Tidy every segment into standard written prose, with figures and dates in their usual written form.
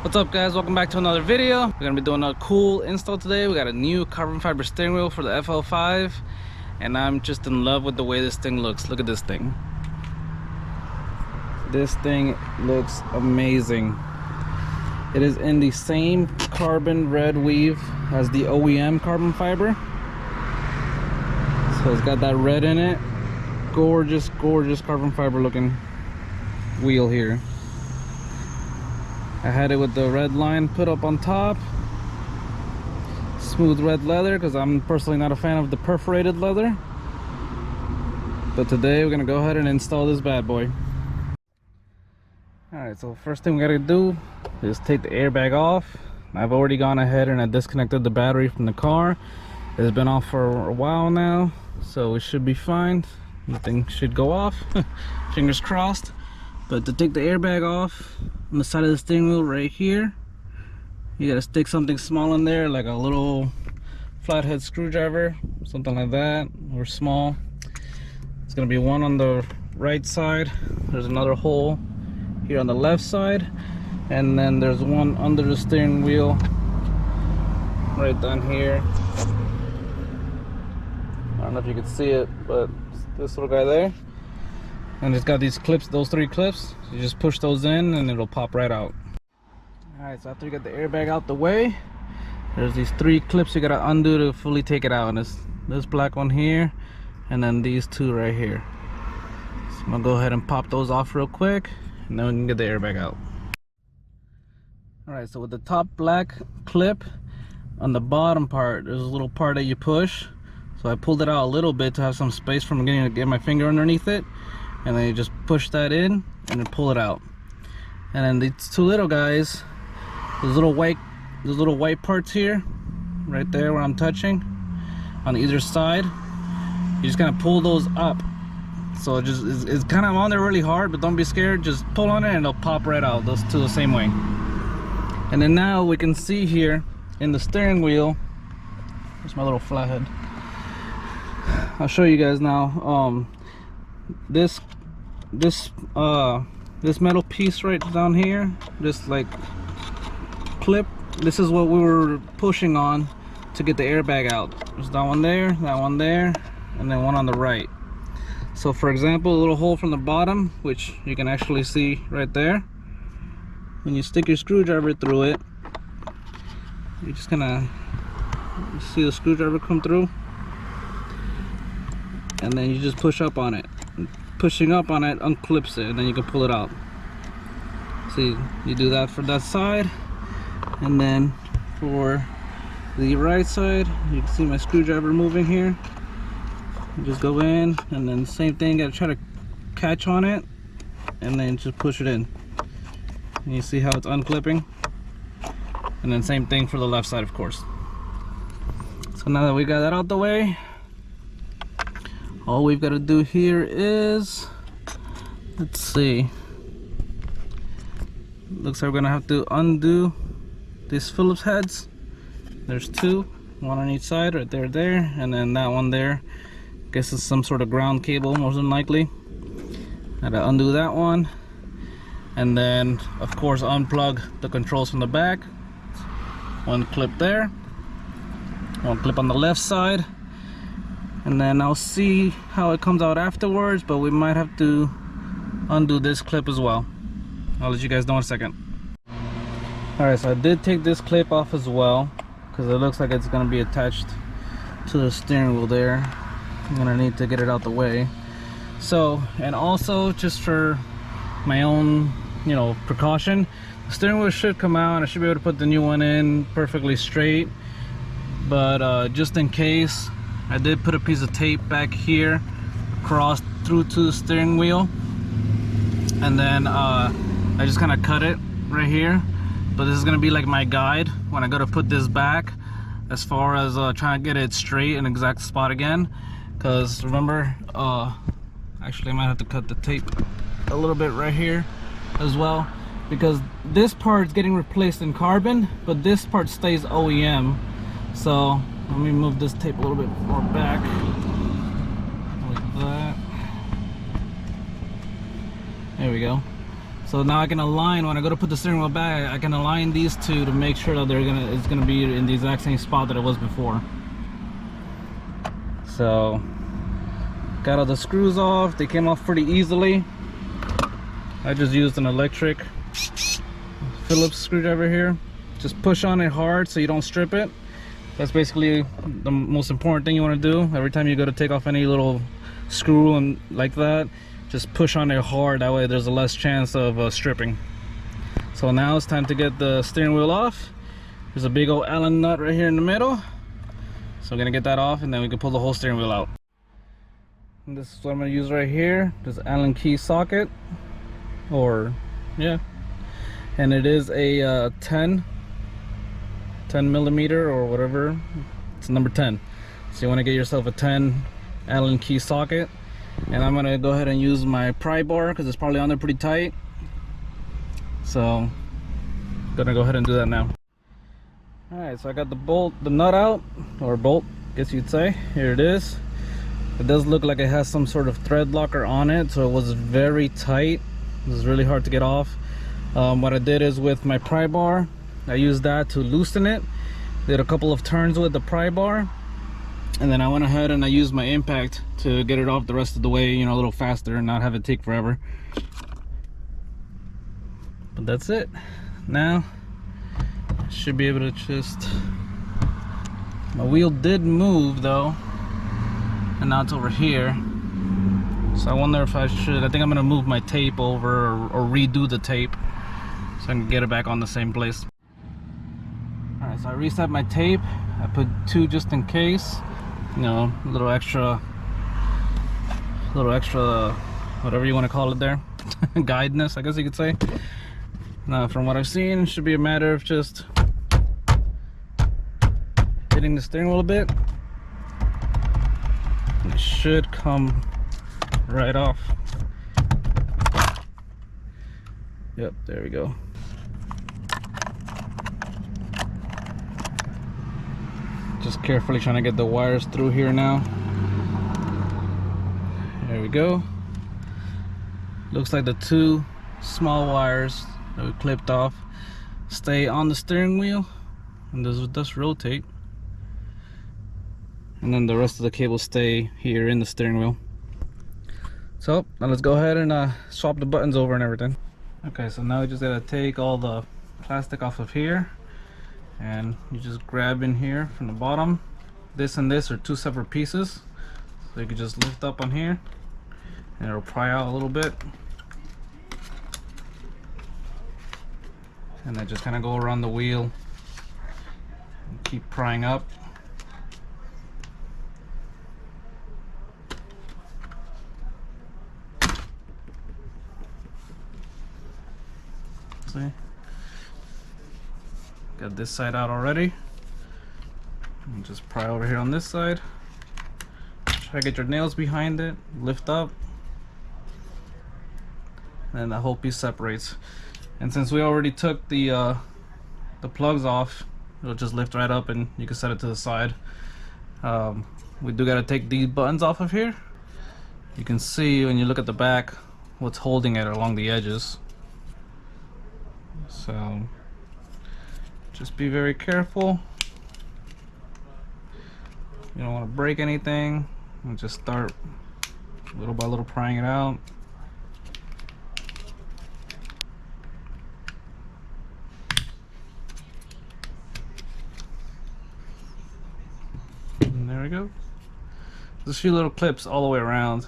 What's up, guys? Welcome back to another video. We're gonna be doing a cool install today. We got a new carbon fiber steering wheel for the FL5, and I'm just in love with the way this thing looks. Look at this thing. This thing looks amazing. It is in the same carbon red weave as the OEM carbon fiber, so it's got that red in it. Gorgeous carbon fiber looking wheel here. I had it with the red line put up on top. Smooth red leather, because I'm personally not a fan of the perforated leather. But today we're gonna go ahead and install this bad boy. Alright, so first thing we gotta do is take the airbag off. I've already gone ahead and I disconnected the battery from the car. It's been off for a while now, so it should be fine. The thing should go off. Fingers crossed. But to take the airbag off, on the side of the steering wheel right here, you gotta stick something small in there, like a little flathead screwdriver, something like that, or small. It's gonna be one on the right side. There's another hole here on the left side, and then there's one under the steering wheel right down here. I don't know if you can see it, but it's this little guy there. And it's got these clips, those three clips. You just push those in and it'll pop right out. Alright, so after you get the airbag out the way, there's these three clips you gotta undo to fully take it out. And it's this black one here, and then these two right here. So I'm gonna go ahead and pop those off real quick, and then we can get the airbag out. Alright, so with the top black clip, on the bottom part, there's a little part that you push. So I pulled it out a little bit to have some space from getting to get my finger underneath it. And then you just push that in and then pull it out. And then these two little guys, those little white parts here, right there where I'm touching, on either side, you just kind of pull those up. So it just it's kind of on there really hard, but don't be scared. Just pull on it and it'll pop right out. Those two the same way. And then now we can see here in the steering wheel. There's my little flathead. I'll show you guys now. This metal piece right down here, this like clip, this is what we were pushing on to get the airbag out. There's that one there, and then one on the right. So for example, a little hole from the bottom, which you can actually see right there. When you stick your screwdriver through it, you just kind of see the screwdriver come through, and then you just push up on it. Pushing up on it unclips it, and then you can pull it out. See, you do that for that side, and then for the right side, you can see my screwdriver moving here. You just go in, and then same thing, gotta try to catch on it, and then just push it in. And you see how it's unclipping, and then same thing for the left side, of course. So now that we got that out the way, all we've got to do here is, let's see, looks like we're gonna have to undo these Phillips heads. There's two, one on each side, right there, and then that one there, guess it's some sort of ground cable, more than likely. Gotta undo that one, and then of course unplug the controls from the back. One clip there, one clip on the left side. And then I'll see how it comes out afterwards, but we might have to undo this clip as well. I'll let you guys know in a second. Alright, so I did take this clip off as well, because it looks like it's going to be attached to the steering wheel there. I'm going to need to get it out the way. So, and also just for my own, precaution, the steering wheel should come out. I should be able to put the new one in perfectly straight. But just in case, I did put a piece of tape back here, crossed through to the steering wheel, and then I just kind of cut it right here. But this is gonna be like my guide when I go to put this back, as far as trying to get it straight in exact spot again. Because remember, actually I might have to cut the tape a little bit right here as well, because this part is getting replaced in carbon, but this part stays OEM. So let me move this tape a little bit more back, like that. There we go. So now I can align, when I go to put the steering wheel back, I can align these two to make sure that it's gonna be in the exact same spot that it was before. So got all the screws off. They came off pretty easily. I just used an electric Phillips screwdriver here. Just push on it hard so you don't strip it. That's basically the most important thing you want to do. Every time you go to take off any little screw and like that, just push on it hard. That way there's a less chance of stripping. So now it's time to get the steering wheel off. There's a big old Allen nut right here in the middle. So I'm gonna get that off and then we can pull the whole steering wheel out. And this is what I'm gonna use right here. This Allen key socket, or yeah, and it is a 10 millimeter or whatever. It's number 10. So you want to get yourself a 10 Allen key socket. And I'm gonna go ahead and use my pry bar because it's probably on there pretty tight. So I'm gonna go ahead and do that now. Alright, so I got the nut out, or bolt, I guess you'd say. Here it is. It does look like it has some sort of thread locker on it, so it was very tight. It was really hard to get off. What I did is with my pry bar, I used that to loosen it. Did a couple of turns with the pry bar, and then I went ahead and I used my impact to get it off the rest of the way, you know, a little faster and not have it take forever. But that's it. Now I should be able to just, my wheel did move though, and now it's over here. So I wonder if I should, I think I'm gonna move my tape over, or redo the tape so I can get it back on the same place. Alright, so I reset my tape. I put 2 just in case, you know, a little extra, whatever you want to call it there, guidance, I guess you could say. Now from what I've seen, it should be a matter of just hitting the steering wheel a bit. It should come right off. Yep, there we go. Just carefully trying to get the wires through here now. There we go. Looks like the 2 small wires that we clipped off stay on the steering wheel, and this will just rotate. And then the rest of the cables stay here in the steering wheel. So now let's go ahead and swap the buttons over and everything. Okay, so now we just gotta take all the plastic off of here, and you just grab in here from the bottom. This and this are 2 separate pieces, so you can just lift up on here and it'll pry out a little bit, and then just kind of go around the wheel and keep prying up. See, got this side out already. And just pry over here on this side. Try to get your nails behind it, lift up, and the whole piece separates. And since we already took the plugs off, it'll just lift right up and you can set it to the side. We do got to take these buttons off of here. You can see when you look at the back what's holding it along the edges. So just be very careful. You don't want to break anything, and just start little by little prying it out. And there we go. There's a few little clips all the way around,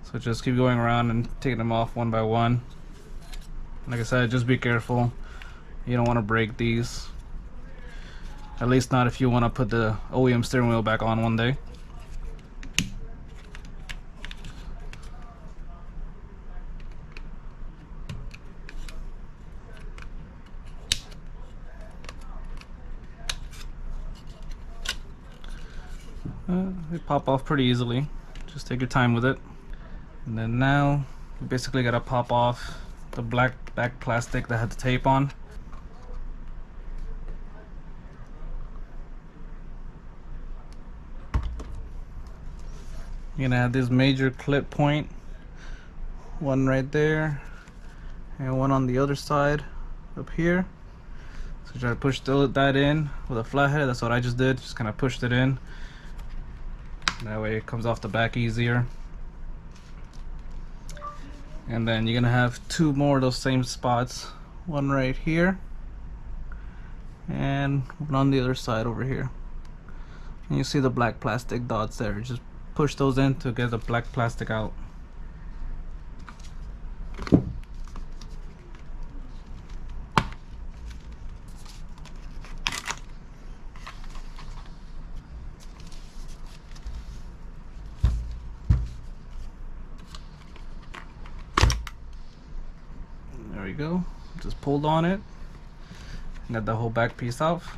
so just keep going around and taking them off one by one. Like I said, just be careful. You don't want to break these. At least not if you want to put the OEM steering wheel back on one day. They pop off pretty easily. Just take your time with it. And then now you basically gotta pop off the black back plastic that had the tape on. You're gonna have this major clip point, one right there and one on the other side up here. So try to push that in with a flathead. That's what I just did, just kind of pushed it in. That way it comes off the back easier. And then you're gonna have two more of those same spots, one right here and one on the other side over here. And you see the black plastic dots there. Just push those in to get the black plastic out. There we go. Just pulled on it. Got the whole back piece off.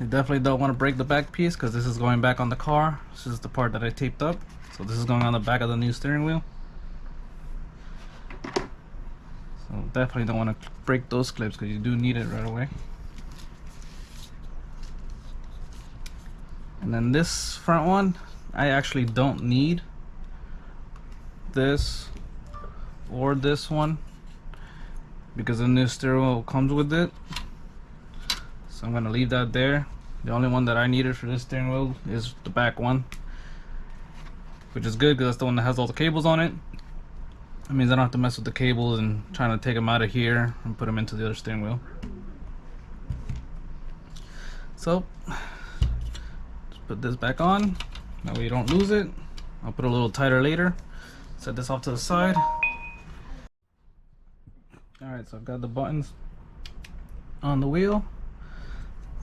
You definitely don't want to break the back piece because this is going back on the car. This is the part that I taped up. So this is going on the back of the new steering wheel. So definitely don't want to break those clips because you do need it right away. And then this front one, I actually don't need this or this one because the new steering wheel comes with it. So I'm gonna leave that there. The only one that I needed for this steering wheel is the back one, which is good because that's the one that has all the cables on it. That means I don't have to mess with the cables and trying to take them out of here and put them into the other steering wheel. So just put this back on, that way you don't lose it. I'll put it a little tighter later. Set this off to the side. Alright, so I've got the buttons on the wheel,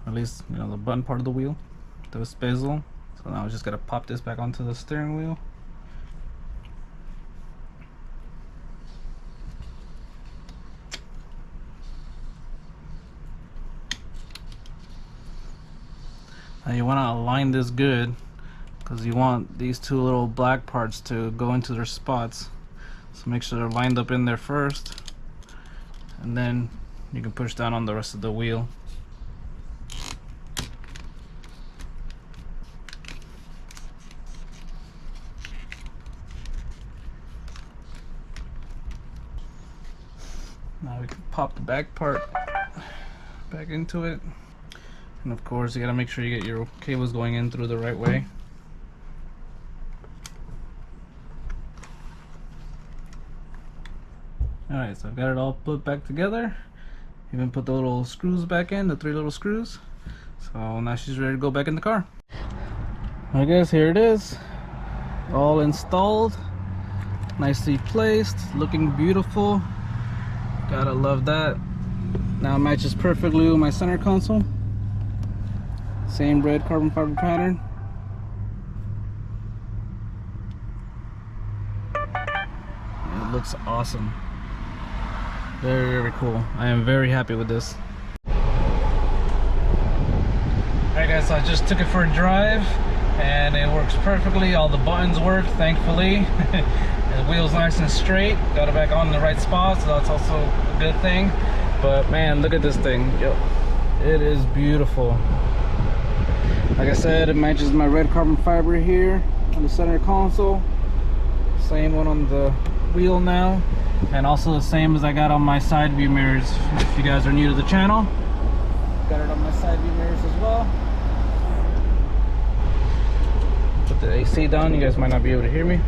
at least you know the button part of the wheel, the bezel. So now I just gotta pop this back onto the steering wheel. Now you want to align this good because you want these two little black parts to go into their spots. So make sure they're lined up in there first, and then you can push down on the rest of the wheel. Now we can pop the back part back into it. And of course you gotta make sure you get your cables going in through the right way. Alright, so I've got it all put back together. Even put the little screws back in, the 3 little screws. So now she's ready to go back in the car. I guess here it is, all installed, nicely placed, looking beautiful. Gotta love that. Now it matches perfectly with my center console. Same red carbon fiber pattern. It looks awesome. Very, very cool. I am very happy with this. Alright guys, so I just took it for a drive and it works perfectly. All the buttons work, thankfully. The wheel's nice and straight. Got it back on in the right spot, so that's also a good thing. But man, look at this thing. Yo, it is beautiful. Like I said, it matches my red carbon fiber here on the center console. Same one on the wheel now. And also the same as I got on my side view mirrors. If you guys are new to the channel, got it on my side view mirrors as well. Put the AC down, you guys might not be able to hear me.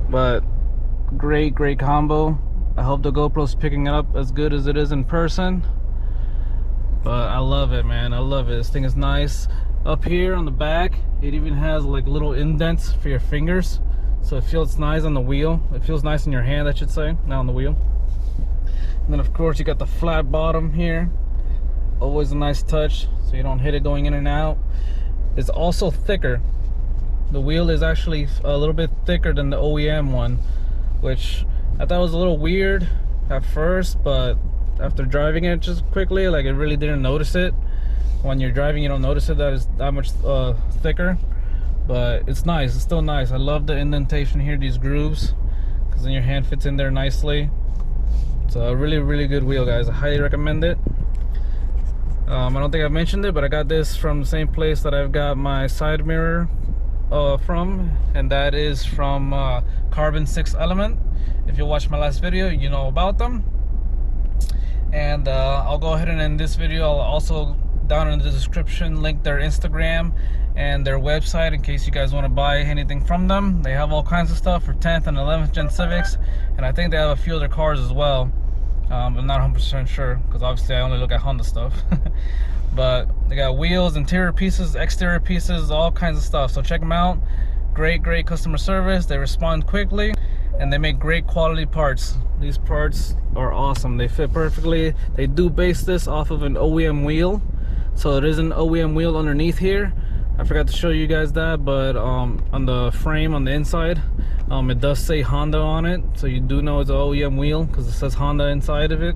But great combo. I hope the GoPro's picking it up as good as it is in person. But I love it, man. I love it. This thing is nice. Up here on the back, it even has like little indents for your fingers. So it feels nice on the wheel. It feels nice in your hand, I should say, not on the wheel. And then of course you got the flat bottom here. Always a nice touch, so you don't hit it going in and out. It's also thicker. The wheel is actually a little bit thicker than the OEM one, which I thought was a little weird at first, but after driving it just quickly, like, I really didn't notice it. When you're driving, you don't notice it that it's that much thicker. But it's nice, it's still nice. I love the indentation here, these grooves, because then your hand fits in there nicely. It's a really good wheel, guys. I highly recommend it. I don't think I've mentioned it, but I got this from the same place that I've got my side mirror from, and that is from carbonsixthelement. If you watched my last video, you know about them. And I'll go ahead and in this video, I'll also down in the description link their Instagram and their website in case you guys want to buy anything from them. They have all kinds of stuff for 10th and 11th gen Civics, and I think they have a few other cars as well. I'm not 100% sure because obviously I only look at Honda stuff. But they got wheels, interior pieces, exterior pieces, all kinds of stuff. So check them out. Great customer service. They respond quickly, and they make great quality parts. These parts are awesome. They fit perfectly. They do base this off of an OEM wheel, so it is an OEM wheel underneath here. I forgot to show you guys that, but on the frame on the inside, it does say Honda on it, so you do know it's an OEM wheel because it says Honda inside of it.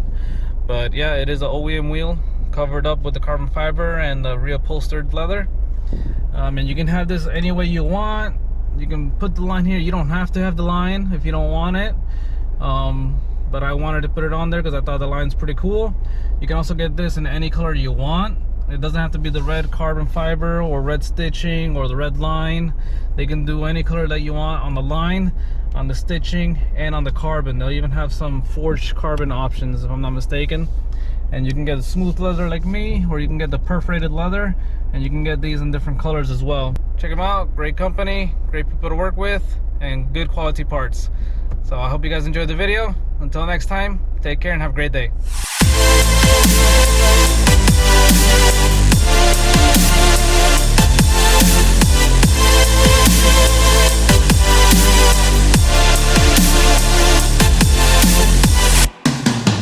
But yeah, it is an OEM wheel covered up with the carbon fiber and the reupholstered leather. And you can have this any way you want. You can put the line here. You don't have to have the line if you don't want it, but I wanted to put it on there because I thought the line's pretty cool. You can also get this in any color you want. It doesn't have to be the red carbon fiber or red stitching or the red line. They can do any color that you want on the line, on the stitching, and on the carbon. They'll even have some forged carbon options if I'm not mistaken. And you can get a smooth leather like me, or you can get the perforated leather, and you can get these in different colors as well. Check them out. Great company, great people to work with, and good quality parts. So I hope you guys enjoyed the video. Until next time, take care and have a great day.